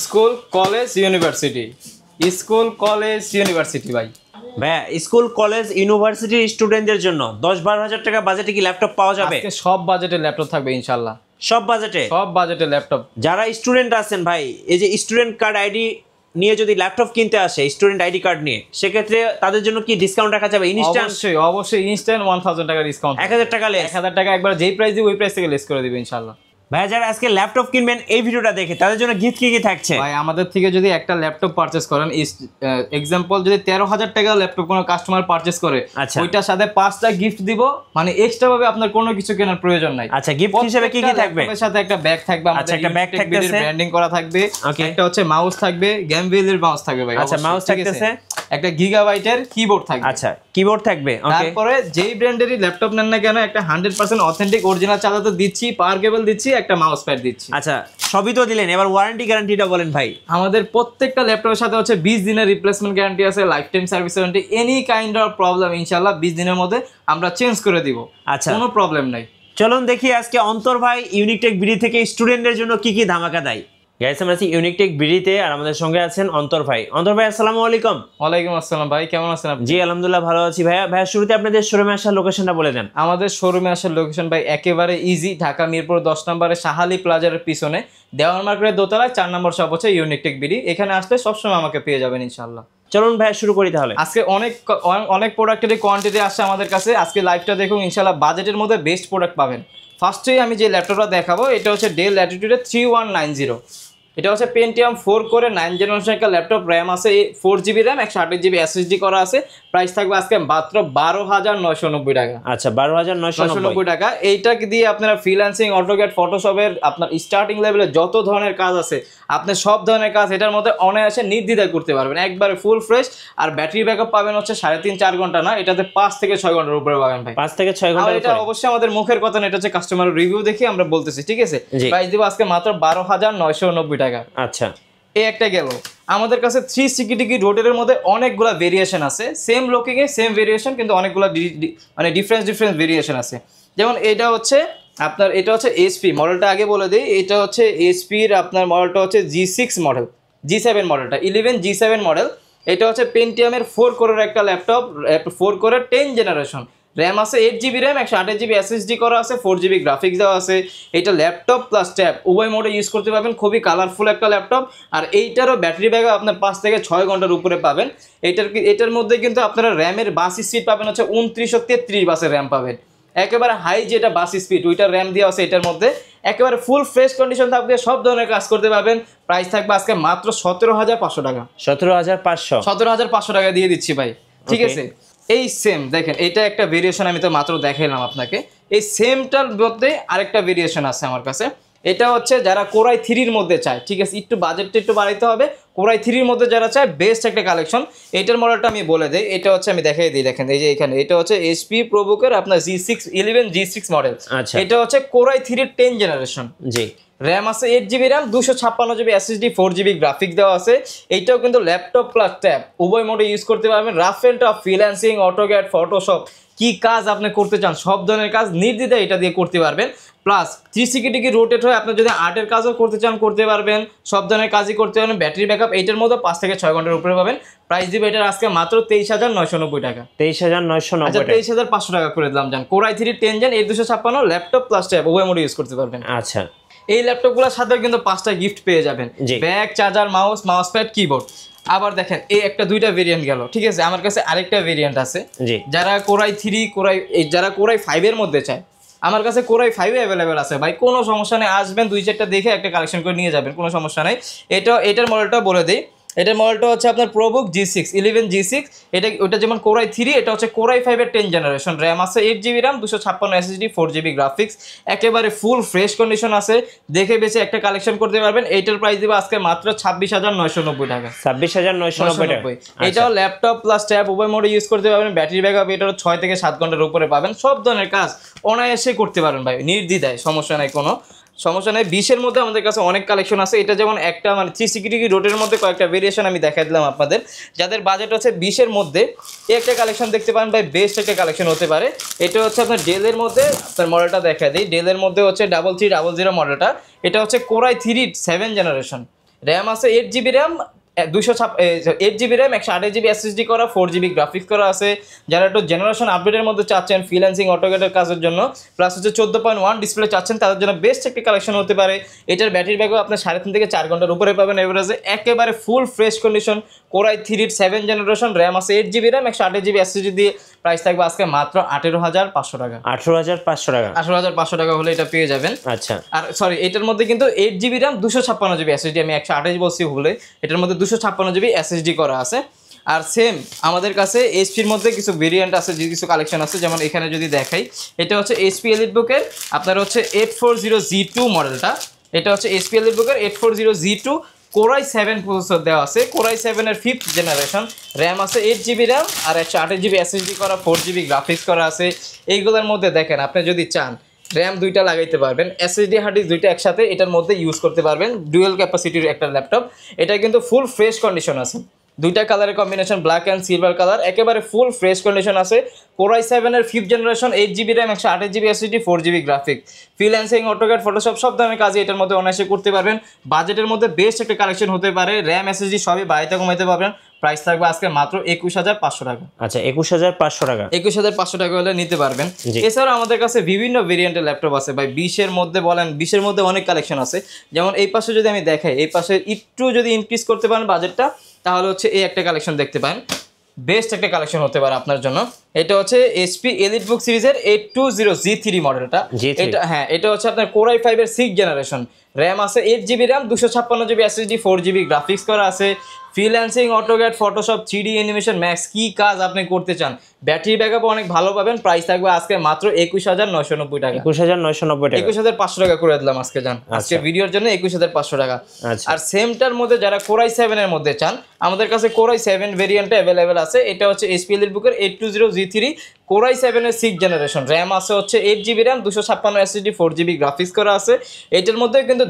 School college university, school college university ভাই। ভাইয়া school college ইউনিভার্সিটির স্টুডেন্টদের জন্য 10-12 হাজার টাকা বাজেটে কি ল্যাপটপ পাওয়া যাবে? আজকে সব বাজেটের ল্যাপটপ থাকবে ইনশাআল্লাহ। সব বাজেটে? সব বাজেটের ল্যাপটপ। যারা স্টুডেন্ট আছেন ভাই, এই যে স্টুডেন্ট কার্ড আইডি নিয়ে যদি ল্যাপটপ কিনতে আসে, স্টুডেন্ট আইডি কার্ড নিয়ে, সেক্ষেত্রে তাদের জন্য কি ডিসকাউন্ট রাখা যাবে? ইনস্ট্যান্ট? অবশ্যই ইনস্ট্যান্ট 1000 টাকা ডিসকাউন্ট। 1000 টাকা লেস? 1000 টাকা একবার যেই প্রাইস দিই ওই প্রাইস থেকে লেস করে দিবে ইনশাআল্লাহ। ভাই যারা আজকে ল্যাপটপ কিনবেন এই ভিডিওটা দেখে, তাদের জন্য গিফট কি থাকছে? ভাই আমাদের থেকে যদি একটা ল্যাপটপ পারচেজ করেন, এক্সাম্পল যদি 13,000 টাকা ল্যাপটপ কোনো কাস্টমার পারচেজ করে, ওইটার সাথে 5টা গিফট দিব, মানে এক্সট্রা ভাবে আপনার কোনো কিছু কেনার প্রয়োজন নাই। আচ্ছা, গিফট হিসেবে কি কি থাকবে? এর সাথে একটা ব্যাগ থাকবে, আচ্ছা একটা ব্যাগ থাকতেছে, ব্র্যান্ডিং করা থাকবে, একটা হচ্ছে মাউস থাকবে, গেমভিলের মাউস থাকবে ভাই। আচ্ছা মাউস থাকতেছে, একটা গিগাবাইটের কিবোর্ড থাকবে। আচ্ছা কিবোর্ড থাকবে। ওকে, তারপরে যেই ব্র্যান্ডেরই ল্যাপটপ নেন না কেন, একটা 100% অথেন্টিক অরিজিনাল চার্জার তো দিচ্ছি, পাওয়ার কেবল দিচ্ছি, একটা মাউস প্যাড দিচ্ছি। আচ্ছা সবই তো দিলেন, এবার ওয়ারেন্টি গ্যারান্টিটা বলেন ভাই। আমাদের প্রত্যেকটা ল্যাপটপের সাথে হচ্ছে 20 দিনের রিপ্লেসমেন্ট গ্যারান্টি আছে, life time service warranty. Any kind of problem ইনশাআল্লাহ 20 দিনের মধ্যে আমরা চেঞ্জ করে দিব। আচ্ছা কোনো প্রবলেম নাই। চলুন দেখি আজকে অন্তর ভাই ইউনিকটেক বিডি থেকে স্টুডেন্টদের জন্য কি কি ধামাকা দেয়। গাইস আমরা আছি ইউনিকটেক বিডিতে, আর আমাদের সঙ্গে আছেন অন্তর ভাই। অন্তর ভাই আসসালামু আলাইকুম। ওয়ালাইকুম আসসালাম ভাই, কেমন আছেন আপনি? জি আলহামদুলিল্লাহ ভালো আছি ভাইয়া। ভাইয়া শুরুতে আপনাদের শোরুমে আসার লোকেশনটা বলে দেন। আমাদের শোরুমে আসার লোকেশন ভাই একেবারে ইজি, ঢাকা মিরপুর 10 নম্বরে শাহালি প্লাজার পিছনে দেওয়ান মার্কেটের দোতলায় 4 নম্বর শপ হচ্ছে ইউনিকটেক বিডি। এখানে আসলে সবসময় আমাকে পেয়ে যাবেন ইনশাআল্লাহ। চলুন ভাইয়া শুরু করি তাহলে। আজকে অনেক প্রোডাক্টের কোয়ান্টিটি আসছে আমাদের কাছে। আজকে লাইভটা দেখুন ইনশাআল্লাহ, বাজেটের মধ্যে বেস্ট প্রোডাক্ট পাবেন। ফার্স্টেই আমি যে ল্যাপটপটা দেখাবো, এটা হচ্ছে ডেল ল্যাটিটিউডের 3190। এটা হচ্ছে পেন্টিয়াম 4 করে 9 জেনারেশন একটা ল্যাপটপ, র্যাম আছে 4GB র্যাম, 128GB SSD করা আছে। প্রাইস থাকবে আজকে মাত্র 12,990 টাকা। আচ্ছা 12,990 টাকা। এইটাকে দিয়ে আপনারা ফ্রিল্যান্সিং, অটোক্যাড, ফটোশপের আপনার স্টার্টিং লেভেলে যত ধরনের কাজ আছে, আপনি সব ধরনের কাজ এটার মধ্যে অনায়াসে নির্দ্বিধায় করতে পারবেন, একবারে ফুল ফ্রেশ। আর ব্যাটারি ব্যাকআপ পাবেন হচ্ছে 3.5-4 ঘন্টা না, এটাতে 5 থেকে 6 ঘন্টার উপরে পাবেন ভাই। 5 থেকে 6 ঘন্টা। এটা অবশ্যই আমাদের মুখের কথা না, এটা হচ্ছে কাস্টমারের রিভিউ দেখে আমরা বলতেছি, ঠিক আছে? প্রাইস দিব আজকে মাত্র 12,990 টাকা। আচ্ছা এই একটা গেল। আমাদের কাছে 360 ডিগ্রি রোটেটের মধ্যে অনেকগুলা ভেরিয়েশন আছে, সেম লুকিং এ সেম ভেরিয়েশন, কিন্তু অনেকগুলা মানে ডিফারেন্স ভেরিয়েশন আছে। যেমন এটা হচ্ছে আপনার, এটা হচ্ছে এইচপি মডেলটা, আগে বলে দিই, এটা হচ্ছে এইচপির আপনার মডেলটা হচ্ছে G6 মডেল, G7 মডেলটা 11 G7 মডেল। এটা হচ্ছে পেন্টিয়ামের 4 কোরের একটা ল্যাপটপ, 4 কোরের 10 জেনারেশন, র্যাম আছে 8GB র্যাম, 128GB SSD করা আছে, 4GB গ্রাফিক্স দেওয়া আছে। এটা ল্যাপটপ প্লাস ট্যাব উভয় মোডে ইউজ করতে পারবেন, খুবই কালারফুল একটা ল্যাপটপ। আর এইটারও ব্যাটারি ব্যাকআপ আপনার 5 থেকে 6 ঘন্টার উপরে পাবেন। এটার মধ্যে কিন্তু আপনারা র্যামের বাস স্পিড পাবেন হচ্ছে 29 ও 33 বাসের র্যাম পাবেন, একেবারে হাই যেটা বাস স্পিড ওইটার র্যাম দেওয়া আছে এটার মধ্যে। একেবারে ফুল ফ্রেশ কন্ডিশন থাকবে, সব ধরনের কাজ করতে পারবেন। প্রাইস থাকবে আজকে মাত্র 17,500 টাকা। 17,500 টাকা দিয়ে দিচ্ছি ভাই, ঠিক আছে? এই সেম দেখেন, এটা একটা ভেরিয়েশন আমি তো মাত্র দেখাইলাম আপনাকে। এই সেমটার মধ্যে আরেকটা ভেরিয়েশন আছে আমার কাছে। এটা হচ্ছে যারা কোরাই 3-র মধ্যে চায়, ঠিক আছে, একটু বাজেটটা একটু বাড়াইতে হবে, কোরাই 3-র মধ্যে যারা চায় বেস্ট একটা কালেকশন। এইটার মডেলটা আমি বলে দিই, এটা হচ্ছে আমি দেখাই দিই, দেখেন এই যে এখানে, এটা হচ্ছে এইচপি প্রোবুকের আপনার G11 G6 মডেল। এটা হচ্ছে কোরাই 3-র 10 জেনারেশন। জি, র্যাম আছে 8GB RAM, 256GB SSD, 4GB graphics দেওয়া আছে। এইটাও কিন্তু ল্যাপটপ প্লাস ট্যাব উভয় মোডে ইউজ করতে পারবেন। Rough and tough freelancing, AutoCAD, Photoshop কি কাজ আপনি করতে চান, সব ধরনের কাজ নির্দ্বিধায় এটা দিয়ে করতে পারবেন। প্লাস 360 ডিগ্রি রোটেট হয়, আপনি যদি আর্টের কাজও করতে চান করতে পারবেন, সব ধরনের কাজই করতে পারবেন। ব্যাটারি ব্যাকআপ এইটার মধ্যে 5 থেকে 6 ঘন্টার উপরে পাবেন। প্রাইস দিব এটার আজকে মাত্র 23,990 টাকা। 23,990। আচ্ছা 23,500 টাকা করে দিলাম। জান কোরাই 3 10 জেন 256 ল্যাপটপ প্লাস ট্যাব উভয় মোডে ইউজ করতে পারবেন। আচ্ছা এই ল্যাপটপগুলোর সাথে কিন্তু 5টা গিফট পেয়ে যাবেন, bag, charger, mouse pad, keyboard. আবার দেখেন এই একটা 2টা ভেরিয়েন্ট গেল, ঠিক আছে? আমার কাছে আরেকটা ভেরিয়েন্ট আছে, যারা কোরাই 3 যারা কোরাই 5 এর মধ্যে চায়, আমার কাছে কোরাই 5 অ্যাভেলেবেল আছে ভাই, কোনো সমস্যা নেই। আসবেন 2-4টা দেখে একটা কালেকশন করে নিয়ে যাবেন, কোনো সমস্যা নেই। এটার মডেলটা বলে দিই, এটার মডেলটা হচ্ছে আপনার প্রোবুক G6 11 G6। ওটা যেমন কোরাই 3, এটা হচ্ছে কোরাই 5-এর 10 জেনারেশন, র্যাম আছে 8GB RAM, 256 SSD, 4GB graphics, একেবারে ফুল ফ্রেশ কন্ডিশন আছে। দেখে বেছে একটা কালেকশন করতে পারবেন। এইটার প্রাইস দিব আজকে মাত্র 26,990 টাকা। 26,990 টাকা। এটাও ল্যাপটপ প্লাস ট্যাব উভয় মোডে ইউজ করতে পারবেন। ব্যাটারি ব্যাকআপ এটারও 6 থেকে 7 ঘন্টার উপরে পাবেন। সব ধরনের কাজ অনায়াসে করতে পারবেন ভাই, নির্দ্বিধায়, সমস্যা নাই, কোনো সমস্যা নেই। 20-এর মধ্যে আমাদের কাছে অনেক কালেকশন আছে। এটা যেমন একটা মানে 360 ডিগ্রি রোটের মধ্যে কয়েকটা ভেরিয়েশন আমি দেখাই দিলাম আপনাদের। যাদের বাজেট হচ্ছে 20-এর মধ্যে এই একটা কালেকশন দেখতে পারেন ভাই, বেস্ট একটা কালেকশন হতে পারে। এটা হচ্ছে আপনার ডেলের মধ্যে, আপনার মডেলটা দেখা দিই, ডেলের মধ্যে হচ্ছে 3300 মডেলটা। এটা হচ্ছে কোরাই 3 7 জেনারেশন, র্যাম আছে 8 GB RAM, 8 GB RAM, 128 GB SSD করা, 4 GB গ্রাফিক্স করা আছে। যারা একটু জেনারেশন আপডেটের মধ্যে চাচ্ছেন ফ্রিল্যান্সিং অটোক্যাডের কাজের জন্য, প্লাস হচ্ছে 14.1 ডিসপ্লে চাচ্ছেন, তাদের জন্য বেস্ট একটি কালেকশন হতে পারে। এটার ব্যাটারি ব্যাকআপ আপনার 3.5 থেকে 4 ঘন্টার উপরে পাবেন এভারেজে। একেবারে full fresh condition, core i 3 7 generation, RAM আছে 8 GB র্যাম, 128 GB SSD দিয়ে প্রাইস থাকবে আজকে মাত্র 18,500 টাকা। 18,500 টাকা। 18,500 টাকা হলে এটা পেয়ে যাবেন। আচ্ছা, আর সরি, এটার মধ্যে কিন্তু 8 GB র্যাম, 256 GB SSD, আমি 128 বলছি ভুলে, এটার মধ্যে 256 GB SSD করা আছে। আর সেম আমাদের কাছে এইচপির মধ্যে কিছু ভেরিয়েন্ট আছে, যে কিছু কালেকশন আছে, যেমন এখানে যদি দেখাই, এটা হচ্ছে এইচপি এলিটবুকের আপনার হচ্ছে 840G2 মডেলটা। এটা হচ্ছে এইচপি এলিটবুকের 840G2, কোরাই 7 প্রসেসর দেওয়া আছে, কোরাই 7 এর 5th জেনারেশন, র্যাম আছে 8 GB র্যাম আর 128 GB SSD করা, 4 GB গ্রাফিক্স করা আছে। এইগুলোর মধ্যে দেখেন আপনি যদি চান র্যাম দুইটা লাগাইতে পারবেন, এসএসডি হার্ড ডিস্ক দুইটা একসাথে এটার মধ্যে ইউজ করতে পারবেন, ডুয়েল ক্যাপাসিটির একটা ল্যাপটপ। এটা কিন্তু ফুল ফ্রেশ কন্ডিশন আছে, দুইটা কালারের combination black and silver colour, একেবারে ফুল ফ্রেশ কন্ডিশন আছে। কোরাই 7 এর 5th generation, 8 GB RAM, 128 GB SSD, 4 GB graphic, freelancing AutoCAD Photoshop সব ধরনের কাজে এটার মধ্যে অনায়াসে করতে পারবেন। বাজেটের মধ্যে বেস্ট একটা কালেকশন হতে পারে, র্যাম এসএসডি সবই বাড়িতে কমাইতে পারবেন। প্রাইস থাকবে আজকে মাত্র 21,500 টাকা। আচ্ছা, 21,500 টাকা। 21,500 টাকা হলে নিতে পারবেন। এছাড়াও আমাদের কাছে বিভিন্ন ভেরিয়েন্টের ল্যাপটপ আছে ভাই, 20-এর মধ্যে বলেন, 20-এর মধ্যে অনেক কালেকশন আছে। যেমন এই পাশে যদি আমি দেখাই, এই পাশে একটু যদি ইনক্রিজ করতে পারেন বাজেটটা, তাহলে হচ্ছে এই একটা কালেকশন দেখতে পারেন, বেস্ট একটা কালেকশন হতে পারে আপনার জন্য। এটা হচ্ছে এইচপি এলিটবুক সিরিজের 820G3 মডেলটা। এটা হ্যাঁ, এটা হচ্ছে আপনার কোরাই 5 এর 6th জেনারেশন, র্যাম আছে 8 GB RAM, 256 GB SSD, 4 GB graphics করা আছে। Freelancing AutoCAD Photoshop 3D animation max কি কাজ আপনি করতে চান, ব্যাটারি ব্যাকআপ অনেক ভালো পাবেন। প্রাইস থাকবে আজকে মাত্র 21,990 টাকা। 21,990 টাকা। 21,500 টাকা করে দিলাম আজকে জান, আজকে ভিডিওর জন্য 21,500 টাকা। আর সেমটার মধ্যে যারা কোরাই 7 এর মধ্যে চান, আমাদের কাছে কোরাই 7 ভেরিয়েন্টে অ্যাভেলেবেল আছে। এটা হচ্ছে এইচপি এলিটবুকের 820G3, কোরাই 7 এর 6th জেনারেশন, র্যাম আছে হচ্ছে 8 GB RAM, 256 SSD, 4 GB graphics করা আছে। এটার মধ্যে কিন্তু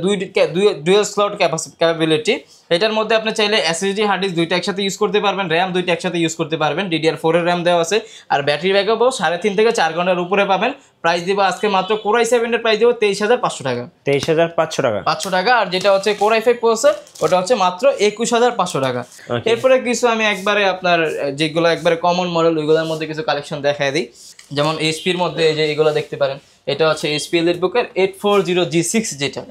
ডুয়াল স্লট ক্যাপাবিলিটি। এটার মধ্যে আপনি চাইলে এসএসডি হার্ড ডিস্ক দুইটা একসাথে ইউজ করতে পারবেন, র্যাম দুইটা একসাথে ইউজ করতে পারবেন, DDR4 এর র্যাম দেওয়া আছে। আর ব্যাটারি ব্যাকআপও 3.5 থেকে 4 ঘন্টার উপরে পাবেন। প্রাইস দিব আজকে মাত্র কোরাই 7 এর প্রাইস দিব 23,500 টাকা। 23,500 টাকা। 500 টাকা। আর যেটা হচ্ছে কোরাই 5 প্রসেসর, ওটা হচ্ছে মাত্র 21,500 টাকা। এরপরে কিছু আমি একবারে আপনার যেগুলো একবারে কমন মডেল ওইগুলোর মধ্যে কিছু কালেকশন দেখায় দিই। যেমন এইচপির মধ্যে এই যে এগুলো দেখতে পারেন, এটা হচ্ছে এইচপি এলিটবুকের 840G6, যেটা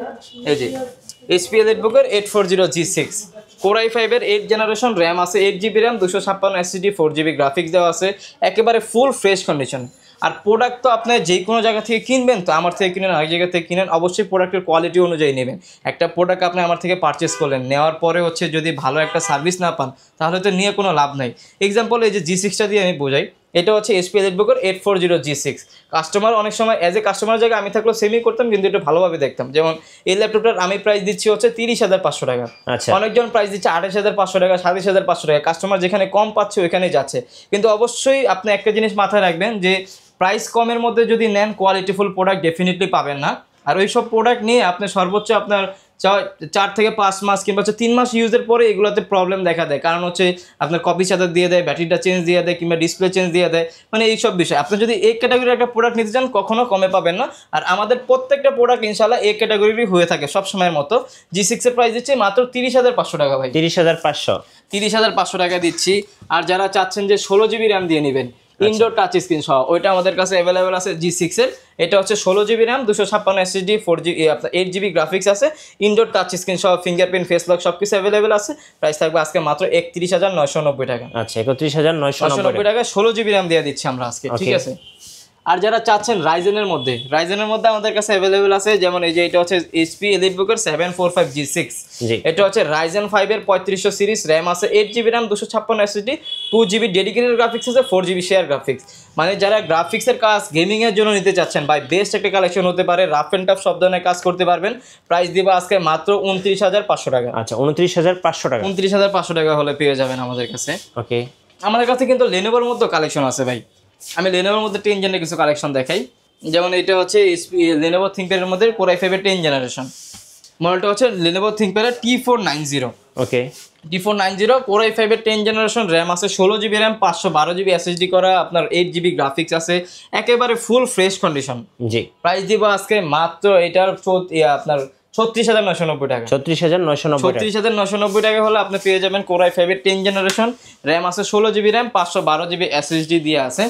এই যে এইচপি এলিটবুকের 840G6, কোরাই 5 এর 8th জেনারেশন, র্যাম আছে 8 GB RAM, 256 SSD, 4 GB graphics দেওয়া আছে, একেবারে ফুল ফ্রেশ কন্ডিশন। আর প্রোডাক্ট তো আপনি যে কোনো জায়গা থেকে কিনবেন, তো আমার থেকে কিনেন, আরেক জায়গা থেকে কিনেন, অবশ্যই প্রোডাক্টের কোয়ালিটি অনুযায়ী নেবেন। একটা প্রোডাক্ট আপনি আমার থেকে পারচেস করলেন, নেওয়ার পরে হচ্ছে যদি ভালো একটা সার্ভিস না পান, তাহলে তো নিয়ে কোনো লাভ নাই। এক্সাম্পল এই যে G6টা দিয়ে আমি বোঝাই, এটা হচ্ছে এইচপি এলিটবুকের 840G6। কাস্টমার অনেক সময় অ্যাজ এ কাস্টমার জায়গায় আমি থাকলেও সেমই করতাম, কিন্তু একটু ভালোভাবে দেখতাম। যেমন এই ল্যাপটপটার আমি প্রাইস দিচ্ছি হচ্ছে 30,500 টাকা, অনেকজন প্রাইস দিচ্ছে 28,500 টাকা, 27,500 টাকা। কাস্টমার যেখানে কম পাচ্ছে ওইখানেই যাচ্ছে। কিন্তু অবশ্যই আপনি একটা জিনিস মাথায় রাখবেন যে প্রাইস কমের মধ্যে যদি নেন, কোয়ালিটিফুল প্রোডাক্ট ডেফিনেটলি পাবেন না। আর ওই সব প্রোডাক্ট নিয়ে আপনি সর্বোচ্চ আপনার 4 থেকে 5 মাস কিংবা 3 মাস ইউজের পরে এগুলোতে প্রবলেম দেখা দেয়। কারণ হচ্ছে আপনার কপি চার্জার দিয়ে দেয়, ব্যাটারিটা চেঞ্জ দিয়ে দেয়, কিংবা ডিসপ্লে চেঞ্জ দিয়ে দেয়, মানে এইসব বিষয়। আপনি যদি এই ক্যাটাগরির একটা প্রোডাক্ট নিতে চান, কখনো কমে পাবেন না। আর আমাদের প্রত্যেকটা প্রোডাক্ট ইনশাল্লাহ এই ক্যাটাগরিরই হয়ে থাকে সব সময়ের মতো। G6 এর প্রাইস দিচ্ছে মাত্র 30,500 টাকা ভাই। 30,500 টাকা দিচ্ছি। আর যারা চাচ্ছেন যে 16 GB র্যাম দিয়ে নেবেন, ইনডোর টাচ স্ক্রিন সহ, ওইটা আমাদের কাছে অ্যাভেলেবেল আছে G6 এর। এটা হচ্ছে 16 GB র্যাম, 256 SSD, 4 GB আপনার 8 GB গ্রাফিক্স আছে, ইনডোর টাচ স্ক্রিন সহ, ফিঙ্গারপ্রিন্ট, ফেস লক সব কিছু অ্যাভেলেবেল আছে। প্রাইস থাকবে আজকে মাত্র 31,990 টাকা। আচ্ছা, 31,990 টাকা 16 GB র্যাম দিয়ে দিচ্ছি আমরা আজকে, ঠিক আছে। আর যারা চাচ্ছেন রাইজেনের মধ্যে আমাদের কাছে অ্যাভেলেবেল আছে। যেমন এই যে এটা হচ্ছে এইচপি এলিটবুকের 745G6, এটা হচ্ছে রাইজেন 5 এর 3500 সিরিজ, র্যাম আছে 8 GB RAM, 256 SSD, 2 GB dedicated graphics আছে, 4 GB শেয়ার গ্রাফিক্স। মানে যারা গ্রাফিক্সের কাজ গেমিং এর জন্য নিতে চাচ্ছেন ভাই, বেস্ট একটা কালেকশন হতে পারে। রাফ এন্ড টাফ সব ধরনের কাজ করতে পারবেন। প্রাইস দিব আজকে মাত্র 29,500 টাকা। আচ্ছা, 29,500 টাকা। 29,500 টাকা হলে পেয়ে যাবেন আমাদের কাছে। ওকে, আমাদের কাছে কিন্তু লেনোভোর মধ্যে কালেকশন আছে ভাই। আমি লেনোভোর মধ্যে 10 জেনের কিছু কালেকশন দেখাই। যেমন এটা হচ্ছে লেনোভো থিংকপ্যাডের মধ্যে কোরাই 5 এর 10 জেনারেশন, মডেলটা হচ্ছে লেনোভো থিংকপ্যাড T490। ওকে, T490 কোরাই 5 এর 10 জেনারেশন, র্যাম আছে 16 GB র্যাম, 512 GB SSD করা, আপনার 8 GB গ্রাফিক্স আছে, একেবারে ফুল ফ্রেশ কন্ডিশন। জি, প্রাইস দিব আজকে মাত্র এটার আপনার 36,990 টাকা। 36,990 টাকা। 36,990 টাকা হলে আপনি পেয়ে যাবেন কোরাই 5 এর 10 জেনারেশন, র্যাম আছে 16 GB র্যাম, 512 GB SSD দিয়ে আছে।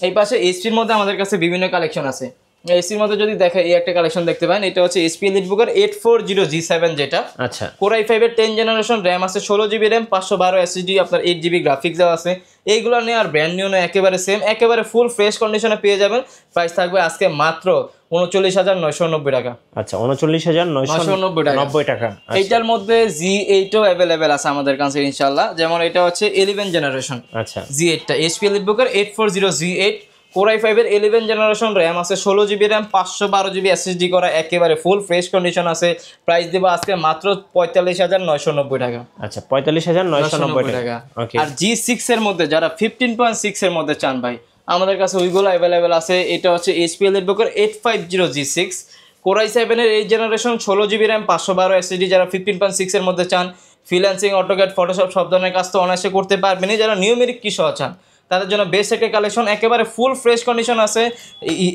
এই পাশে এইচপির মধ্যে আমাদের কাছে বিভিন্ন কালেকশন আছে। এইচপির মধ্যে যদি দেখে এই একটা কালেকশন দেখতে পারেন, এটা হচ্ছে এইচপি এলিটবুকের 840G7 যেটা আচ্ছা কোরাই 5 এর 10 জেনারেশন, র্যাম আছে 16 GB র্যাম, 512 SSD, আপনার 8 GB গ্রাফিক্স দেওয়া আছে। এইগুলো নিয়ে আর ব্র্যান্ড নিউ নয়, একেবারে সেম, একেবারে ফুল ফ্রেশ কন্ডিশনে পেয়ে যাবেন। প্রাইস থাকবে আজকে মাত্র 39,990 টাকা। আচ্ছা 39,990 টাকা। এইটার মধ্যে G8 ও অ্যাভেলেবেল আছে আমাদের কাছে ইনশাআল্লাহ। যেমন এটা হচ্ছে 11 জেনারেশন আচ্ছা G8 টা, এইচপি এলিটবুকের 840G8 কোরাই 5 এর 11 জেনারেশন, র্যাম আছে 16 GB র্যাম, 512 GB SSD করা, একেবারে ফুল ফ্রেশ কন্ডিশন আছে। প্রাইস দেব আজকে মাত্র 45,990 টাকা। আচ্ছা 45,990 টাকা। ওকে। আর G6 এর মধ্যে যারা 15.6 এর মধ্যে চান ভাই, আমাদের কাছে ওইগুলো অ্যাভেলেবেল আছে। এটা হচ্ছে এইচপি এলিটবুকের 850G6 কোরাই 7 এর 8 জেনারেশন, 16 GB র্যাম, 512 SSD। যারা 15.6 এর মধ্যে চান, ফ্রিল্যান্সিং, অটোক্যাড, ফটোশপ সব ধরনের কাজ তো অনায়াসে করতে পারবেনই। যারা নিউমেরিক কি সহ চান তাদের জন্য বেস্ট একটা কালেকশন, একেবারে ফুল ফ্রেশ কন্ডিশন আছে।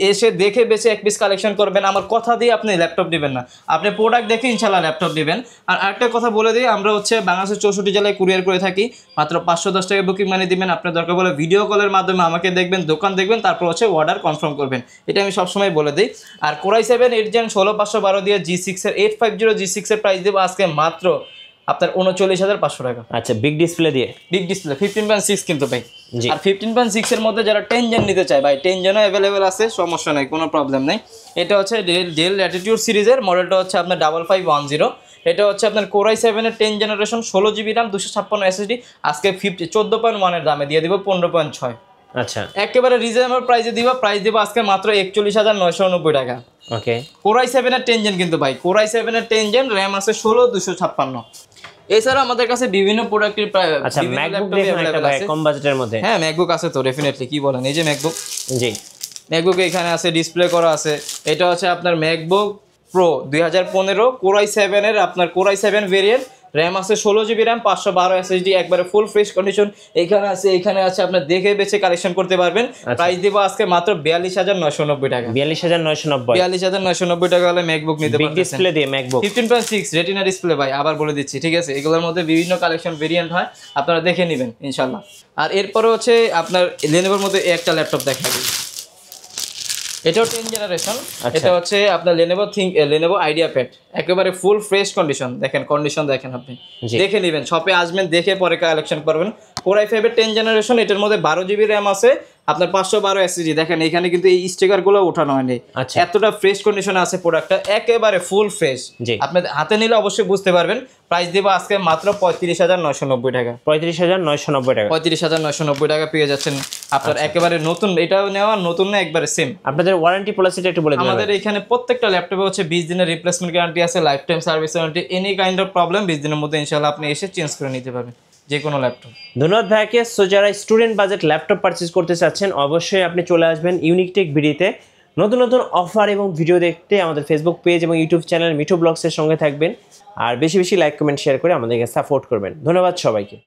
এসে দেখে বেছে এক পিস কালেকশন করবেন। আমার কথা দিয়ে আপনি ল্যাপটপ নেবেন না, আপনি প্রোডাক্ট দেখে ইনশাল্লাহ ল্যাপটপ নেবেন। আর আরেকটা কথা বলে দিই, আমরা হচ্ছে বাংলাদেশের 64 জেলায় কুরিয়ার করে থাকি। মাত্র 510 টাকা বুকিং মানি দিবেন। আপনার দরকার বলে ভিডিও কলের মাধ্যমে আমাকে দেখবেন, দোকান দেখবেন, তারপর হচ্ছে অর্ডার কনফার্ম করবেন। এটা আমি সবসময় বলে দিই। আর কোরাই 7 8 জেন 16512 দিয়ে G6 এর 850G6 এর প্রাইস দেবো আজকে মাত্র আপনার 39,500 টাকা। আচ্ছা বিগ ডিসপ্লে দিয়ে, বিগ ডিসপ্লে 15.6 কিন্তু ভাই। জি। আর 15.6 এর মধ্যে যারা 10 জেন নিতে চায় ভাই, 10 জেনও অ্যাভেলেবেল আছে, সমস্যা নাই, কোনো প্রবলেম নাই। এটা হচ্ছে ডেল ল্যাটিটিউড সিরিজের মডেলটা হচ্ছে আপনার 5510। এটা হচ্ছে আপনার কোরাই 7 এর 10 জেনারেশন, 16 GB র্যাম, 256 SSD। আজকে 14.1 এর দামে দিয়ে দিব 15.6। আচ্ছা একেবারে রিজনেবল প্রাইসে দিব। প্রাইস দিব আজকে মাত্র 41,990 টাকা। ওকে। কোরাই 7 এর 10 জেন কিন্তু ভাই, কোরাই 7 এর 10 জেন, র্যাম আছে 16, 256। এছাড়া আমাদের কাছে বিভিন্ন প্রোডাক্টের আচ্ছা ম্যাকবুক দেখুন একটা ভাই কম বাজেটের মধ্যে। হ্যাঁ ম্যাকবুক আছে তো ডেফিনেটলি, কি বলেন, এই যে ম্যাকবুক। জি ম্যাকবুক এখানে আছে, ডিসপ্লে করা আছে। এটা হচ্ছে আপনার ম্যাকবুক প্রো 2015 কোরাই 7 এর, আপনার কোরাই 7 ভেরিয়েন্ট, র্যাম আছে 16 GB র্যাম, 512 SSD, একবারে ফুল ফ্রেশ কন্ডিশন। এখানে আছে আপনার দেখে বেছে কালেকশন করতে পারবেন। প্রাইস দিব আজকে মাত্র 42,990 টাকা। 42,990 42,990 টাকা হলে ম্যাকবুক নিতে বিগ পারবেন। ডিসপ্লে দিয়ে ম্যাকবুক 15.6 রেটিনা ডিসপ্লে ভাই, আবার বলে দিচ্ছি, ঠিক আছে। এগুলোর মধ্যে বিভিন্ন কালেকশন ভেরিয়েন্ট হয়, আপনারা দেখে নেবেন ইনশাল্লাহ। আর এরপরে হচ্ছে আপনার লেনোভোর মধ্যে একটা ল্যাপটপ দেখাবো, এটাও 10 জেনারেশন। এটা হচ্ছে আপনার লেনোভো আইডিয়া প্যাড, একেবারে ফুল ফ্রেশ কন্ডিশন। দেখেন কন্ডিশন দেখেন, আপনি দেখে নেবেন, শপে আসবেন, দেখে পরে কালেকশন করবেন। কোরাই 5 এর 10 জেনারেশন, এটার মধ্যে 12 GB র্যাম আছে, আপনার 512 SSD। দেখেন এখানে কিন্তু এই স্টিকারগুলো ওঠানো হয়নি, এতটা ফ্রেশ কন্ডিশনে আছে প্রোডাক্টটা, একেবারে ফুল ফ্রেশ। আপনি হাতে নিলে অবশ্যই বুঝতে পারবেন। প্রাইস দেবো আজকে মাত্র 35,990 টাকা। 35,990 টাকা। 35,990 টাকা পেয়ে যাচ্ছেন আপনার, একেবারে নতুন। এটাও নেওয়া নতুন না, একবারে সেম। আপনাদের ওয়ারেন্টি পলিসিটা একটু বলে দিন। আমাদের এখানে প্রত্যেকটা ল্যাপটপে হচ্ছে 20 দিনের রিপ্লেসমেন্ট গ্যারান্টি আছে, life time service warranty. Any kind of problem 20 দিনের মধ্যে ইনশাআল্লাহ আপনি এসে চেঞ্জ করে নিতে পারবেন যে কোনো ল্যাপটপ। ধন্যবাদ ভাইকে। সো যারা স্টুডেন্ট বাজেট ল্যাপটপ পারচেজ করতে চাচ্ছেন, অবশ্যই আপনি চলে আসবেন ইউনিক টেক বিডিতে। নতুন নতুন অফার এবং ভিডিও দেখতে আমাদের ফেসবুক পেজ এবং ইউটিউব চ্যানেল মিঠু ব্লগসের সঙ্গে থাকবেন। আর বেশি বেশি লাইক কমেন্ট শেয়ার করে আমাদেরকে সাপোর্ট করবেন। ধন্যবাদ সবাইকে।